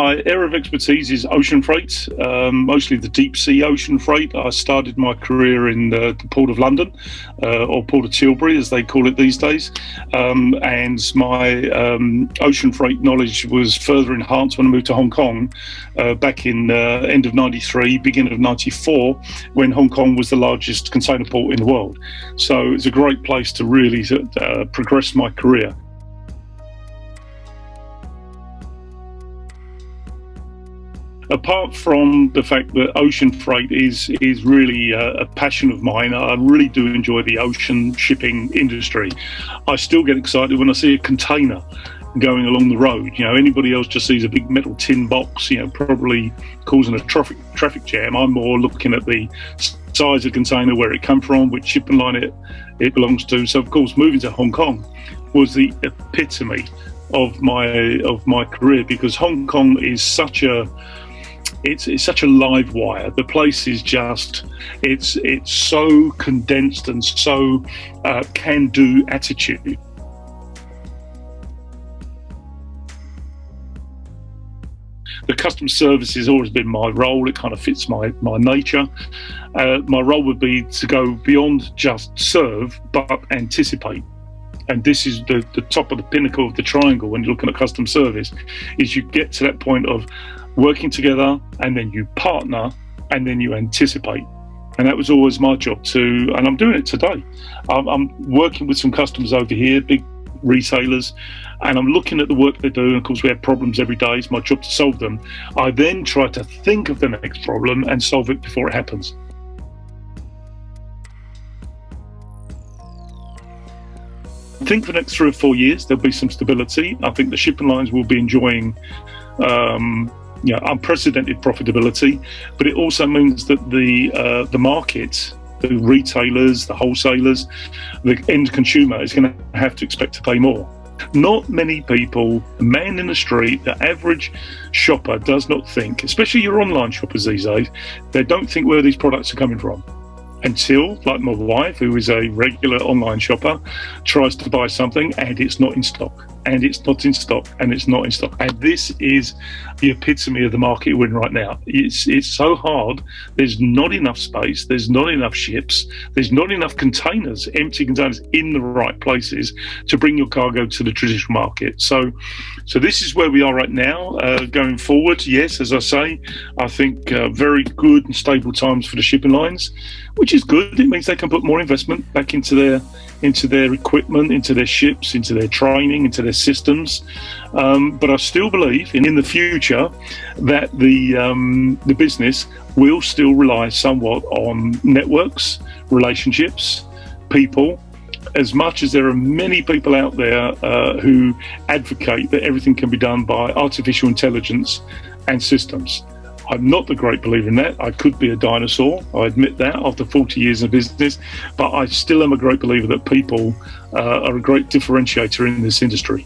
My area of expertise is ocean freight, mostly the deep sea ocean freight. I started my career in the Port of London, or Port of Tilbury, as they call it these days. And my ocean freight knowledge was further enhanced when I moved to Hong Kong back in end of 93, beginning of 94, when Hong Kong was the largest container port in the world. So it's a great place to really progress my career. Apart from the fact that ocean freight is really a passion of mine, I really do enjoy the ocean shipping industry. I still get excited when I see a container going along the road. You know, anybody else just sees a big metal tin box, you know, probably causing a traffic jam. I'm more looking at the size of the container, where it come from, which shipping line it belongs to. So, of course, moving to Hong Kong was the epitome of my career, because Hong Kong is such a live wire. The place is just, it's so condensed and so can-do attitude. The customer service has always been my role. It kind of fits my nature. My role would be to go beyond just serve, but anticipate. And this is the top of the pinnacle of the triangle when you're looking at customer service, is you get to that point of working together, and then you partner, and then you anticipate. And that was always my job too, and I'm doing it today. I'm working with some customers over here, big retailers, and I'm looking at the work they do. And of course, we have problems every day. It's my job to solve them. I then try to think of the next problem and solve it before it happens. I think for the next 3 or 4 years, there'll be some stability. I think the shipping lines will be enjoying unprecedented profitability, but it also means that the market, the retailers, the wholesalers, the end consumer is going to have to expect to pay more. Not many people, a man in the street, the average shopper does not think, especially your online shoppers these days, they don't think where these products are coming from. Until, like my wife, who is a regular online shopper, tries to buy something and it's not in stock, and it's not in stock, and it's not in stock. And this is the epitome of the market we're in right now. It's so hard. There's not enough space. There's not enough ships. There's not enough containers, empty containers in the right places to bring your cargo to the traditional market. So this is where we are right now. Going forward, yes, as I say, I think very good and stable times for the shipping lines, which is good. It means they can put more investment back into their equipment, into their ships, into their training, into their systems. But I still believe in the future that the business will still rely somewhat on networks, relationships, people. As much as there are many people out there who advocate that everything can be done by artificial intelligence and systems. I'm not a great believer in that. I could be a dinosaur, I admit that, after 40 years of business, but I still am a great believer that people are a great differentiator in this industry.